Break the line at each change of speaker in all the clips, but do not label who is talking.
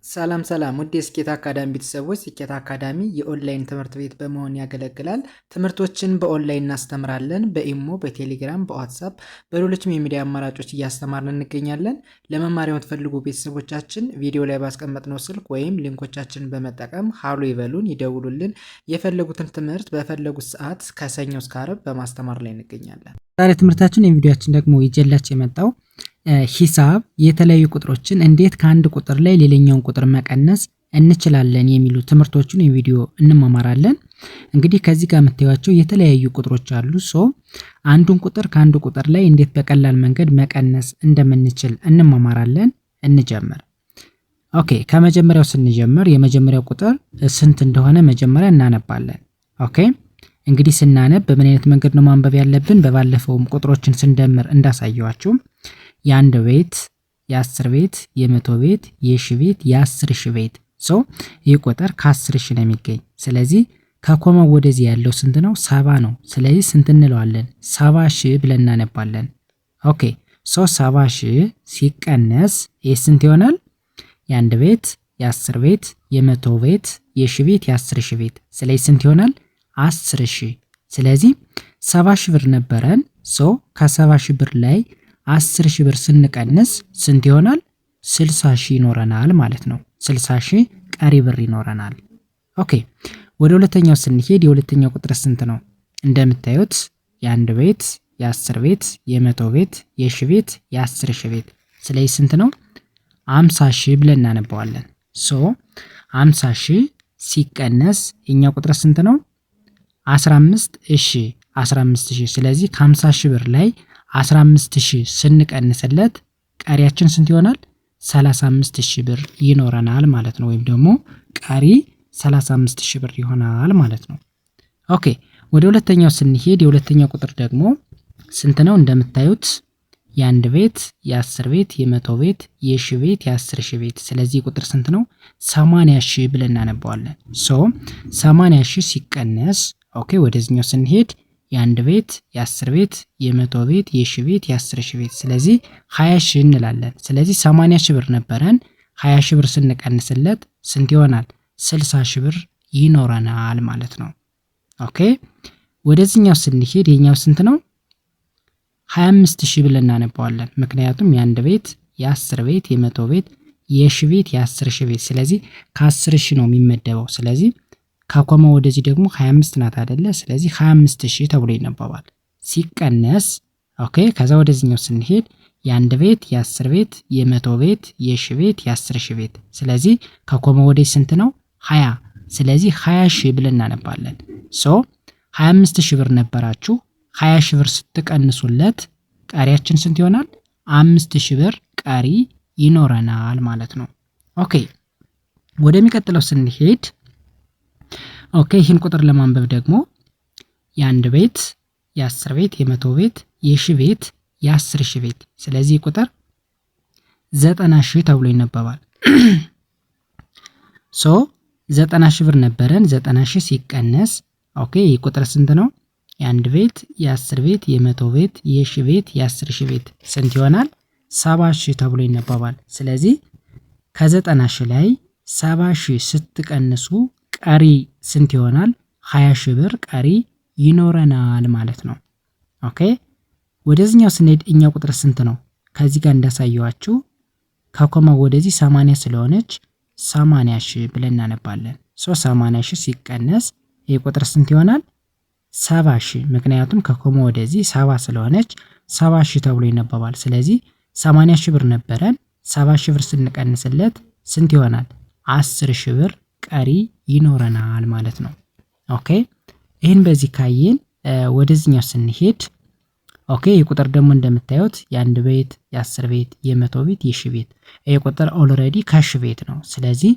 ሰላም ሰላም ውድ የስኬት አካዳሚ ቤተሰቦች፣ ስኬት አካዳሚ የኦንላይን ትምህርት ቤት በመሆን ያገለግላል። ትምህርቶችን በኦንላይን እናስተምራለን። በኢሞ፣ በቴሌግራም፣ በዋትሳፕ፣ በሌሎችም የሚዲያ አማራጮች እያስተማርን እንገኛለን። ለመማር የምትፈልጉ ቤተሰቦቻችን ቪዲዮ ላይ ባስቀመጥነው ስልክ ወይም ሊንኮቻችንን በመጠቀም ሀሎ ይበሉን፣ ይደውሉልን። የፈለጉትን ትምህርት በፈለጉት ሰዓት ከሰኞ እስከ ዓርብ በማስተማር ላይ እንገኛለን።
ዛሬ ትምህርታችን የቪዲዮአችን ደግሞ ይዤላችሁ የመጣው ሂሳብ የተለያዩ ቁጥሮችን እንዴት ከአንድ ቁጥር ላይ ሌላኛውን ቁጥር መቀነስ እንችላለን የሚሉ ትምህርቶችን የቪዲዮ እንማማራለን። እንግዲህ ከዚህ ጋር የምታዩቸው የተለያዩ ቁጥሮች አሉ። አንዱን ቁጥር ከአንዱ ቁጥር ላይ እንዴት በቀላል መንገድ መቀነስ እንደምንችል እንማማራለን። እንጀምር። ኦኬ፣ ከመጀመሪያው ስንጀምር የመጀመሪያው ቁጥር ስንት እንደሆነ መጀመሪያ እናነባለን። ኦኬ፣ እንግዲህ ስናነብ በምን አይነት መንገድ ነው ማንበብ ያለብን? በባለፈውም ቁጥሮችን ስንደምር እንዳሳየዋችሁ የአንድ ቤት፣ የ10 ቤት፣ የ100 ቤት፣ የ1000 ቤት፣ የ10000 ቤት። ይህ ቁጥር ከ10 ሺህ ነው የሚገኝ። ስለዚህ ከኮማው ወደዚህ ያለው ስንት ነው? 70 ነው። ስለዚህ ስንት እንለዋለን? 70 ሺህ ብለን እናነባለን። ኦኬ 70 ሺህ ሲቀነስ ይህ ስንት ይሆናል? የአንድ ቤት፣ የ10 ቤት፣ የ100 ቤት፣ የ1000 ቤት፣ የ10000 ቤት። ስለዚህ ስንት ይሆናል? 10 ሺህ። ስለዚህ 70 ሺህ ብር ነበረን። ከ70 ሺህ ብር ላይ 10 ሺህ ብር ስንቀንስ ስንት ይሆናል? 60 ሺህ ይኖረናል ማለት ነው። 60 ሺህ ቀሪ ብር ይኖረናል። ኦኬ ወደ ሁለተኛው ስንሄድ የሁለተኛው ቁጥር ስንት ነው? እንደምታዩት የአንድ ቤት፣ የ10 ቤት፣ የ100 ቤት፣ የ1000 ቤት፣ የ10000 ቤት። ስለዚህ ስንት ነው? 50 ሺህ ብለን እናነባዋለን። 50 ሺህ ሲቀነስ የኛ ቁጥር ስንት ነው? 15 ሺህ 15 ሺህ። ስለዚህ ከ50 ሺህ ብር ላይ 15 ሺህ ስንቀንስለት ቀሪያችን ስንት ይሆናል? 35 ሺህ ብር ይኖረናል ማለት ነው። ወይም ደግሞ ቀሪ 35 ሺህ ብር ይሆናል ማለት ነው። ኦኬ ወደ ሁለተኛው ስንሄድ የሁለተኛው ቁጥር ደግሞ ስንት ነው? እንደምታዩት የአንድ ቤት፣ የ10 ቤት፣ የ100 ቤት፣ የ1000 ቤት፣ የ10000 ቤት። ስለዚህ ቁጥር ስንት ነው? 80 ሺህ ብለን እናነባዋለን። 80 ሺህ ሲቀነስ ኦኬ ወደዚህኛው ስንሄድ የአንድ ቤት፣ የ10 ቤት፣ የ100 ቤት፣ የ1000 ቤት፣ የ10000 ቤት። ስለዚህ 20 ሺህ እንላለን። ስለዚህ 80 ሺህ ብር ነበረን። 20 ሺህ ብር ስንቀንስለት ስንት ይሆናል? 60 ሺህ ብር ይኖረናል ማለት ነው። ኦኬ ወደዚህኛው ስንሄድ የኛው ስንት ነው? 25 ሺህ ብለን እናነባዋለን። ምክንያቱም የአንድ ቤት፣ የ10 ቤት፣ የ100 ቤት፣ የ1000 ቤት፣ የ10000 ቤት። ስለዚህ ከ10 ሺህ ነው የሚመደበው። ስለዚህ ከኮማ ወደዚህ ደግሞ 25 ናት አይደለ? ስለዚህ 25 ሺህ ተብሎ ይነበባል። ሲቀነስ ኦኬ ከዛ ወደዚህኛው ስንሄድ የአንድ ቤት፣ የ10 ቤት፣ የ100 ቤት፣ የ1000 ቤት፣ የ10000 ቤት። ስለዚህ ከኮማ ወደዚህ ስንት ነው? 20። ስለዚህ 20 ሺህ ብለን እናነባለን። 25 ሺህ ብር ነበራችሁ። 20 ሺህ ብር ስትቀንሱለት ቀሪያችን ስንት ይሆናል? 5 ሺህ ብር ቀሪ ይኖረናል ማለት ነው። ኦኬ ወደሚቀጥለው ስንሄድ ኦኬ ይህን ቁጥር ለማንበብ ደግሞ የአንድ ቤት፣ የ10 ቤት፣ የ100 ቤት፣ የ1000 ቤት፣ የ10000 ቤት። ስለዚህ ቁጥር 90 ሺህ ተብሎ ይነበባል። 90 ሺህ ብር ነበረን። 90 ሺህ ሲቀነስ ኦኬ ይህ ቁጥር ስንት ነው? የአንድ ቤት፣ የ10 ቤት፣ የ100 ቤት፣ የ1000 ቤት፣ የ10000 ቤት። ስንት ይሆናል? 70 ሺህ ተብሎ ይነበባል። ስለዚህ ከ90 ሺህ ላይ 70 ሺህ ስትቀንሱ ቀሪ ስንት ይሆናል? 20 ሺህ ብር ቀሪ ይኖረናል ማለት ነው። ኦኬ ወደዚህኛው ስንሄድ እኛ ቁጥር ስንት ነው? ከዚህ ጋር እንዳሳየዋችሁ ከኮማ ወደዚህ 80 ስለሆነች 80 ሺህ ብለን እናነባለን። 80 ሺህ ሲቀነስ ይህ ቁጥር ስንት ይሆናል? 70 ሺህ። ምክንያቱም ከኮማ ወደዚህ 70 ስለሆነች 70 ሺህ ተብሎ ይነበባል። ስለዚህ 80 ሺህ ብር ነበረን። 70 ሺህ ብር ስንቀንስለት ስንት ይሆናል? 10 ሺህ ብር ቀሪ ይኖረናል ማለት ነው። ኦኬ ይህን በዚህ ካየን ወደዚህኛው ስንሄድ ኦኬ ይህ ቁጥር ደግሞ እንደምታዩት የአንድ ቤት፣ የ10 ቤት፣ የ100 ቤት፣ የ1000 ቤት። ይህ ቁጥር ኦልሬዲ ከ1000 ቤት ነው። ስለዚህ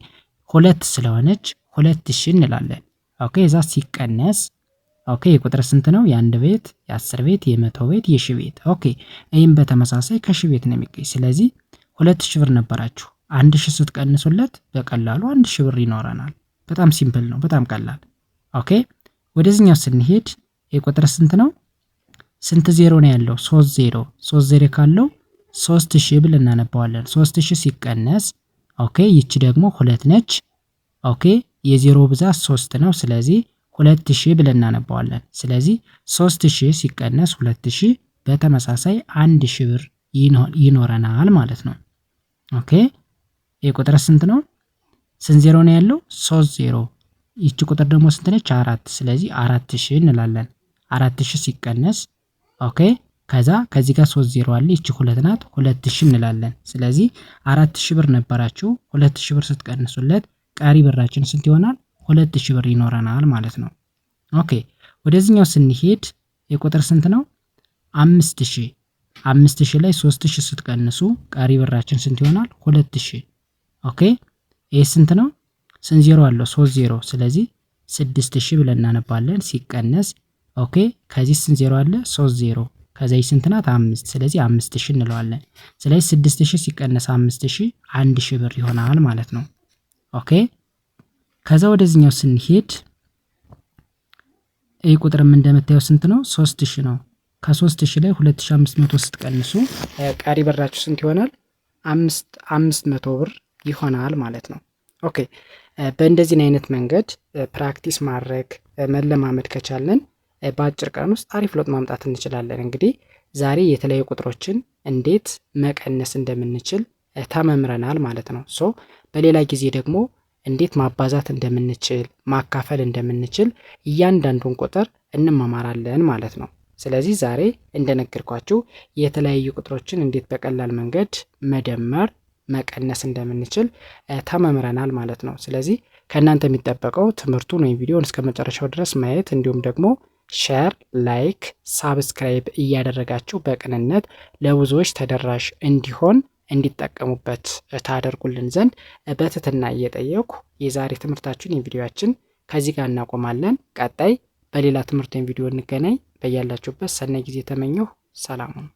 2 ስለሆነች 2000 እንላለን። ኦኬ እዛ ሲቀነስ ኦኬ ይህ ቁጥር ስንት ነው? የአንድ ቤት፣ የ10 ቤት፣ የ100 ቤት፣ የ1000 ቤት። ኦኬ ይህም በተመሳሳይ ከ1000 ቤት ነው የሚገኝ። ስለዚህ 2000 ብር ነበራችሁ። 1000 ስትቀንሱለት በቀላሉ 1000 ብር ይኖረናል። በጣም ሲምፕል ነው፣ በጣም ቀላል። ኦኬ ወደዚህኛው ስንሄድ የቁጥር ስንት ነው? ስንት ዜሮ ነው ያለው? 3 ዜሮ ካለው 3000 ብለን እናነባዋለን። 3000 ሲቀነስ ኦኬ ይቺ ደግሞ 2 ነች። ኦኬ የዜሮ ብዛት 3 ነው። ስለዚህ 2000 ብለን እናነባዋለን። ስለዚህ 3000 ሲቀነስ 2000 በተመሳሳይ 1000 ብር ይኖረናል ማለት ነው። ኦኬ ይህ ቁጥር ስንት ነው? ስንት ዜሮ ነው ያለው? 3 ዜሮ። ይቺ ቁጥር ደግሞ ስንት ነች? 4። ስለዚህ 4000 እንላለን። 4000 ሲቀነስ ኦኬ ከዛ ከዚህ ጋር 3 ዜሮ አለ። ይቺ 2 ናት። 2000 እንላለን። ስለዚህ 4000 ብር ነበራችሁ። 2000 ብር ስትቀንሱለት ቀሪ ብራችን ስንት ይሆናል? 2000 ብር ይኖረናል ማለት ነው። ኦኬ ወደዚህኛው ስንሄድ የቁጥር ስንት ነው? 5000 5000 ላይ 3000 ስትቀንሱ ቀሪ ብራችን ስንት ይሆናል? 2000። ኦኬ ይሄ ስንት ነው? ስንት ዜሮ አለው? 3 ዜሮ። ስለዚህ 6000 ብለን እናነባለን። ሲቀነስ ኦኬ ከዚህ ስንት ዜሮ አለ? 3 ዜሮ። ከዚህ ስንት ናት? 5። ስለዚህ 5000 እንለዋለን። ስለዚህ 6000 ሲቀነስ 5000 1000 ብር ይሆናል ማለት ነው። ኦኬ ከዛ ወደዚህኛው ስንሄድ ይህ ቁጥርም እንደምታየው ስንት ነው? 3000 ነው። ከ3000 ላይ 2500 ስትቀንሱ ቀሪ ብራችሁ ስንት ይሆናል? 500 ብር ይሆናል ማለት ነው። ኦኬ በእንደዚህ አይነት መንገድ ፕራክቲስ ማድረግ መለማመድ ከቻለን በአጭር ቀን ውስጥ አሪፍ ለውጥ ማምጣት እንችላለን። እንግዲህ ዛሬ የተለያዩ ቁጥሮችን እንዴት መቀነስ እንደምንችል ተመምረናል ማለት ነው። ሶ በሌላ ጊዜ ደግሞ እንዴት ማባዛት እንደምንችል ማካፈል እንደምንችል እያንዳንዱን ቁጥር እንማማራለን ማለት ነው። ስለዚህ ዛሬ እንደነገርኳችሁ የተለያዩ ቁጥሮችን እንዴት በቀላል መንገድ መደመር መቀነስ እንደምንችል ተመምረናል ማለት ነው። ስለዚህ ከእናንተ የሚጠበቀው ትምህርቱን ወይም ቪዲዮን እስከ መጨረሻው ድረስ ማየት እንዲሁም ደግሞ ሼር፣ ላይክ፣ ሳብስክራይብ እያደረጋችሁ በቅንነት ለብዙዎች ተደራሽ እንዲሆን እንዲጠቀሙበት ታደርጉልን ዘንድ በትህትና እየጠየኩ የዛሬ ትምህርታችን የቪዲዮአችን ከዚህ ጋር እናቆማለን። ቀጣይ በሌላ ትምህርት ቪዲዮ እንገናኝ። በያላችሁበት ሰናይ ጊዜ ተመኘሁ። ሰላም ሁኑ።